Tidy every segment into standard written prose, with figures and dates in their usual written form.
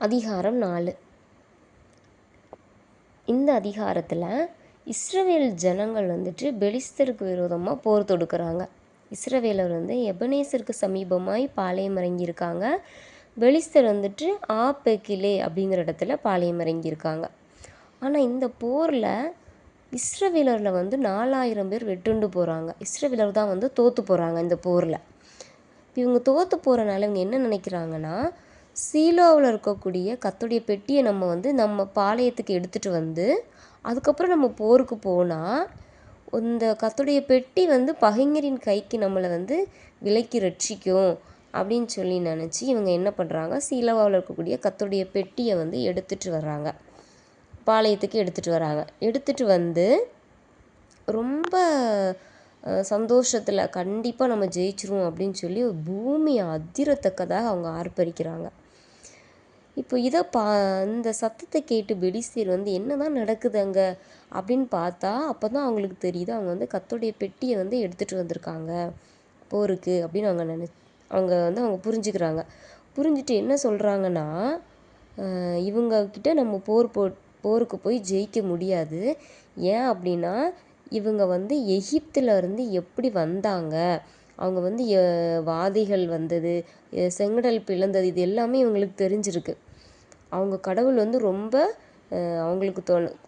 அதிகாரம் 4. இந்த அதிகாரத்தில் இஸ்ரவேல் ஜனங்கள் பெலிஸ்தருக்கு விரோதமாக போர் தொடுக்கிறாங்க. இஸ்ரவேலர் எபனேசருக்கு சமீபமாய் பாளையம் இறங்கியிருக்காங்க. பெலிஸ்தர் ஆப்பெக்கிலே அப்படிங்கிற இடத்துல பாளையம் இறங்கியிருக்காங்க. ஆனால் இந்த போரில் இஸ்ரவேலரில் 4000 பேர் வெட்டுண்டு போகிறாங்க. இஸ்ரவேலர் தான் தோற்று போகிறாங்க இந்த போரில். இவங்க தோற்று போகிறனால இவங்க என்ன நினைக்கிறாங்கன்னா, சீலோவில் இருக்கக்கூடிய கர்த்தருடைய பெட்டியை நம்ம பாளையத்துக்கு எடுத்துகிட்டு அதுக்கப்புறம் நம்ம போருக்கு போனால் இந்த கர்த்தருடைய பெட்டி பகைஞரின் கைக்கு நம்மளை விலக்கி ரட்சிக்கும் அப்படின்னு சொல்லி நினச்சி இவங்க என்ன பண்ணுறாங்க, சீலோவில் இருக்கக்கூடிய கர்த்தருடைய பெட்டியை எடுத்துகிட்டு வர்றாங்க. பாளையத்துக்கு எடுத்துகிட்டு வராங்க. எடுத்துகிட்டு ரொம்ப சந்தோஷத்தில் கண்டிப்பாக நம்ம ஜெயிச்சிருவோம் அப்படின்னு சொல்லி பூமியை அதிரத்தக்கதாக அவங்க ஆர்ப்பரிக்கிறாங்க. இப்போ இந்த சத்தத்தை கேட்டு பெலிஸ்தர் என்ன தான் நடக்குது அங்கே அப்படின்னு பார்த்தா அப்போ தான் அவங்களுக்கு தெரியுது அவங்க கர்த்தருடைய பெட்டியை எடுத்துகிட்டு வந்திருக்காங்க போருக்கு அப்படின்னு அவங்க புரிஞ்சுக்கிறாங்க. புரிஞ்சுட்டு என்ன சொல்கிறாங்கன்னா, இவங்கக்கிட்ட நம்ம போருக்கு போய் ஜெயிக்க முடியாது. ஏன் அப்படின்னா இவங்க எகிப்தில் இருந்து எப்படி வந்தாங்க, அவங்க வாதைகள் வந்தது, செங்கடல் பிளந்தது, இது எல்லாமே இவங்களுக்கு தெரிஞ்சிருக்கு. அவங்க கடவுள் ரொம்ப அவங்களுக்கு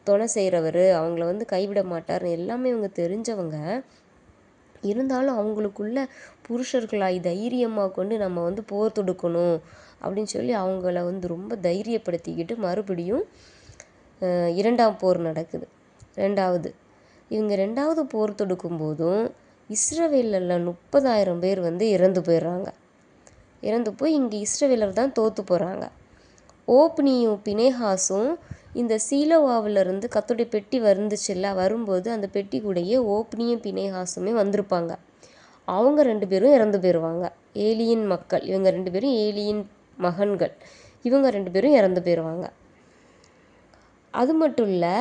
துணை செய்கிறவர், அவங்கள கைவிட மாட்டார் எல்லாமே இவங்க தெரிஞ்சவங்க. இருந்தாலும் அவங்களுக்குள்ள புருஷர்களாய் தைரியமாக கொண்டு நம்ம போர் தொடுக்கணும் அப்படின்னு சொல்லி அவங்கள ரொம்ப தைரியப்படுத்திக்கிட்டு மறுபடியும் 2ஆம் போர் நடக்குது. இவங்க 2வது போர் தொடுக்கும் போதும் இஸ்ரவேலில் 30,000 பேர் இறந்து போயிடுறாங்க. இறந்து போய் இங்கே இஸ்ரவேலர் தான் தோற்று போகிறாங்க. ஓப்னியும் பினேகாசும் இந்த சீலோவாவிலிருந்து கர்த்தருடைய பெட்டி வரும்போது அந்த பெட்டி கூடயே ஓப்னியும் பினேகாசுமே வந்திருப்பாங்க. அவங்க 2 பேரும் இறந்து போயிடுவாங்க. ஏலியின் மக்கள், இவங்க 2 பேரும் ஏலியின் மகன்கள், இவங்க 2 பேரும் இறந்து போயிடுவாங்க. அது மட்டும் இல்லை,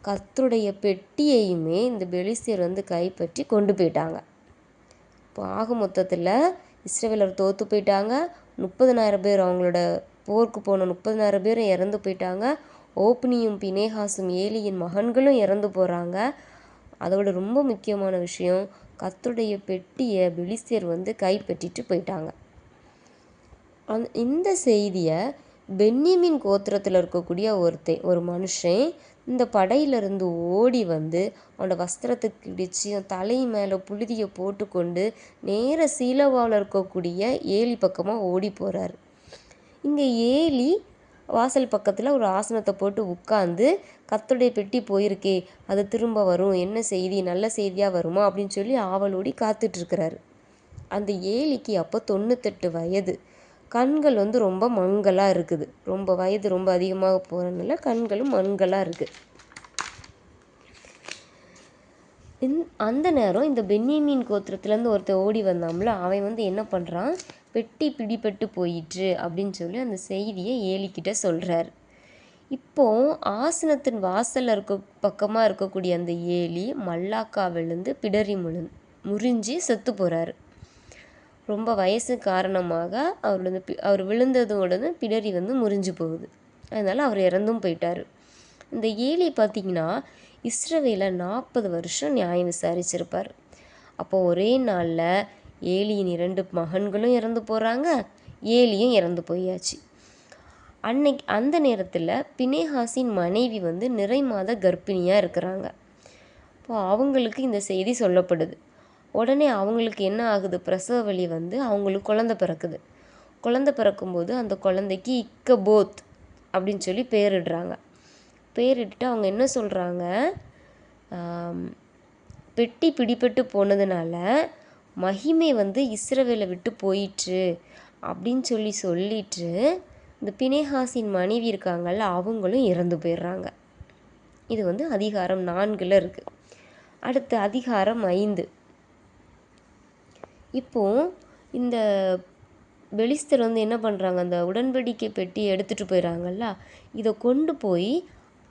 கர்த்தருடைய பெட்டியையுமே இந்த பெலிஸ்தர் கைப்பற்றி கொண்டு போயிட்டாங்க. இப்போ ஆக மொத்தத்தில் இஸ்ரவேலர் தோற்று போயிட்டாங்க. 30,000 பேர், அவங்களோட போருக்கு போன 30,000 பேர் இறந்து போயிட்டாங்க. ஓப்னியும் பினேகாசும் ஏலியின் மகன்களும் இறந்து போகிறாங்க. அதோட ரொம்ப முக்கியமான விஷயம், கர்த்தருடைய பெட்டியை பெலிஸ்தர் கைப்பற்றிட்டு போயிட்டாங்க. இந்த செய்தியை பென்யமீன் கோத்திரத்தில் இருக்கக்கூடிய ஒரு மனுஷன் இந்த படையிலிருந்து ஓடி அவனோட வஸ்திரத்துக்கு இடித்து தலை மேலே புழுதியை போட்டுக்கொண்டு நேர சீலோவாவில் இருக்கக்கூடிய ஏலி பக்கமாக ஓடி போகிறாரு. இங்கே ஏலி வாசல் பக்கத்தில் ஒரு ஆசனத்தை போட்டு உட்காந்து கர்த்தருடைய பெட்டி போயிருக்கே, அது திரும்ப வரும், என்ன செய்தி, நல்ல செய்தியாக வருமா அப்படின்னு சொல்லி ஆவலோடி காத்துட்ருக்கிறாரு. அந்த ஏலிக்கு அப்போ 98 வயது. கண்கள் ரொம்ப மங்கலாக இருக்குது. ரொம்ப வயது ரொம்ப அதிகமாக போகிறதுனால கண்களும் மங்கலாக இருக்குது. அந்த நேரம் இந்த பென்யமீன் கோத்திரத்துலேருந்து ஒருத்தர் ஓடி வந்தாம்ல, அவன் என்ன பண்ணுறான், பெட்டி பிடிபட்டு போயிற்று அப்படின்னு சொல்லி அந்த செய்தியை ஏலிக்கிட்ட சொல்கிறார். இப்போ ஆசனத்தின் வாசலில் பக்கமாக இருக்கக்கூடிய அந்த ஏலி மல்லாக்கா விழுந்து பிடரி முறிஞ்சி செத்து போகிறாரு. ரொம்ப வயசு காரணமாக அவர் விழுந்ததோட பிடரி முறிஞ்சு போகுது. அதனால் அவர் இறந்தும் போயிட்டார். இந்த ஏலி பார்த்திங்கன்னா இஸ்ரவேலை 40 வருஷம் நியாயம் விசாரிச்சிருப்பார். அப்போது ஒரே நாளில் ஏலியின் 2 மகன்களும் இறந்து போகிறாங்க, ஏலியும் இறந்து போயாச்சு. அந்த நேரத்தில் பினேகாசின் மனைவி நிறை மாத கர்ப்பிணியாக இருக்கிறாங்க. இப்போ அவங்களுக்கு இந்த செய்தி சொல்லப்படுது. உடனே அவங்களுக்கு என்ன ஆகுது, பிரசவ வலி அவங்களுக்கு குழந்தை பிறக்குது. குழந்தை பிறக்கும்போது அந்த குழந்தைக்கு இக்கபோத் அப்படின்னு சொல்லி பேரிடுறாங்க. பேரிட்டு அவங்க என்ன சொல்கிறாங்க, பெட்டி பிடிபட்டு போனதுனால மகிமை இஸ்ரவேலை விட்டு போயிற்று அப்படின்னு சொல்லிட்டு இந்த பினேகாசின் மனைவி இருக்காங்கல்ல, அவங்களும் இறந்து போயிடுறாங்க. இது அதிகாரம் 4 இருக்குது. அடுத்து அதிகாரம் 5. இப்போது இந்த பெலிஸ்தர் என்ன பண்ணுறாங்க, அந்த உடன்படிக்கை பெட்டியை எடுத்துகிட்டு போயிடறாங்கல்ல, இதை கொண்டு போய்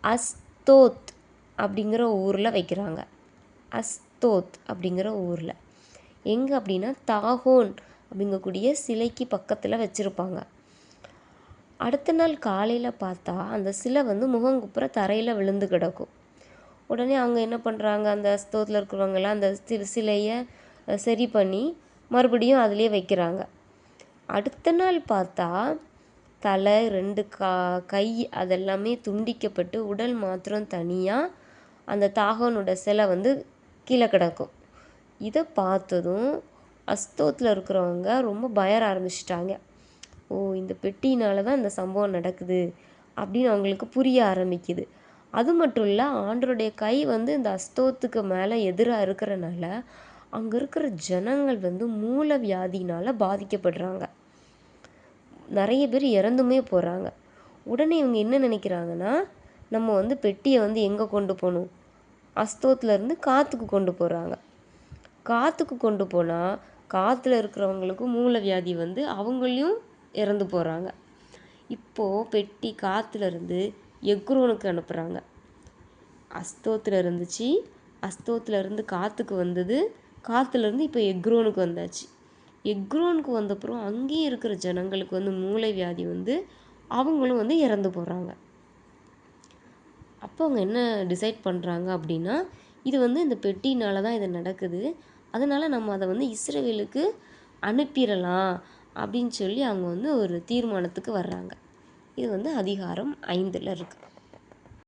அஸ்தோத் அப்படிங்கிற ஊரில் வைக்கிறாங்க. அஸ்தோத் அப்படிங்கிற ஊரில் எங்கே அப்படின்னா தாகோன் அப்படிங்கக்கூடிய சிலைக்கு பக்கத்தில் வச்சுருப்பாங்க. அடுத்த நாள் காலையில் பார்த்தா அந்த சிலை வந்து முகங்குப்புற தரையில் விழுந்து கிடக்கும். உடனே அவங்க என்ன பண்ணுறாங்க, அந்த அஸ்தோத்தில் இருக்கிறவங்கெல்லாம் அந்த சிலையை சரி பண்ணி மறுபடியும் அதிலே வைக்கிறாங்க. அடுத்த நாள் பார்த்தா தலை 2 கை அதெல்லாமே துண்டிக்கப்பட்டு உடல் மாத்திரம் தனியாக அந்த தாகோனோட சிலை வந்து கீழே கிடக்கும். இதை பார்த்ததும் அஸ்தோத்தில் இருக்கிறவங்க ரொம்ப பயர ஆரம்பிச்சிட்டாங்க. ஓ, இந்த பெட்டினால தான் இந்த சம்பவம் நடக்குது அப்படின்னு அவங்களுக்கு புரிய ஆரம்பிக்குது. அது மட்டும் இல்லை, ஆண்டருடைய கை வந்து இந்த அஸ்தோத்துக்கு மேலே எதிராக இருக்கிறனால அங்கே இருக்கிற ஜனங்கள் வந்து மூல வியாதினால் பாதிக்கப்படுறாங்க. நிறைய பேர் இறந்துமே போகிறாங்க. உடனே இவங்க என்ன நினைக்கிறாங்கன்னா, நம்ம வந்து பெட்டியை வந்து எங்கே கொண்டு போகணும், அஸ்தோத்துலேருந்து காற்றுக்கு கொண்டு போகிறாங்க. காற்றுக்கு கொண்டு போனால் காற்றுல இருக்கிறவங்களுக்கும் மூல வியாதி வந்து அவங்களையும் இறந்து போகிறாங்க. இப்போது பெட்டி காற்றுலேருந்து எக்ரோனுக்கு அனுப்புகிறாங்க. அஸ்தோத்தில் இருந்துச்சு, அஸ்தோத்துலேருந்து காற்றுக்கு வந்தது, காற்றுலேருந்து இப்போ எக்ரோனுக்கு வந்தாச்சு. எக்ரோனுக்கு வந்தப்புறம் அங்கேயே இருக்கிற ஜனங்களுக்கு வந்து மூளை வியாதி வந்து அவங்களும் வந்து இறந்து போகிறாங்க. அப்போ அவங்க என்ன டிசைட் பண்ணுறாங்க அப்படின்னா, இது வந்து இந்த பெட்டினால தான் இது நடக்குது, அதனால் நம்ம அதை வந்து இஸ்ரவேலுக்கு அனுப்பிடலாம் அப்படின்னு சொல்லி அவங்க வந்து ஒரு தீர்மானத்துக்கு வர்றாங்க. இது வந்து அதிகாரம் 5ல் இருக்குது.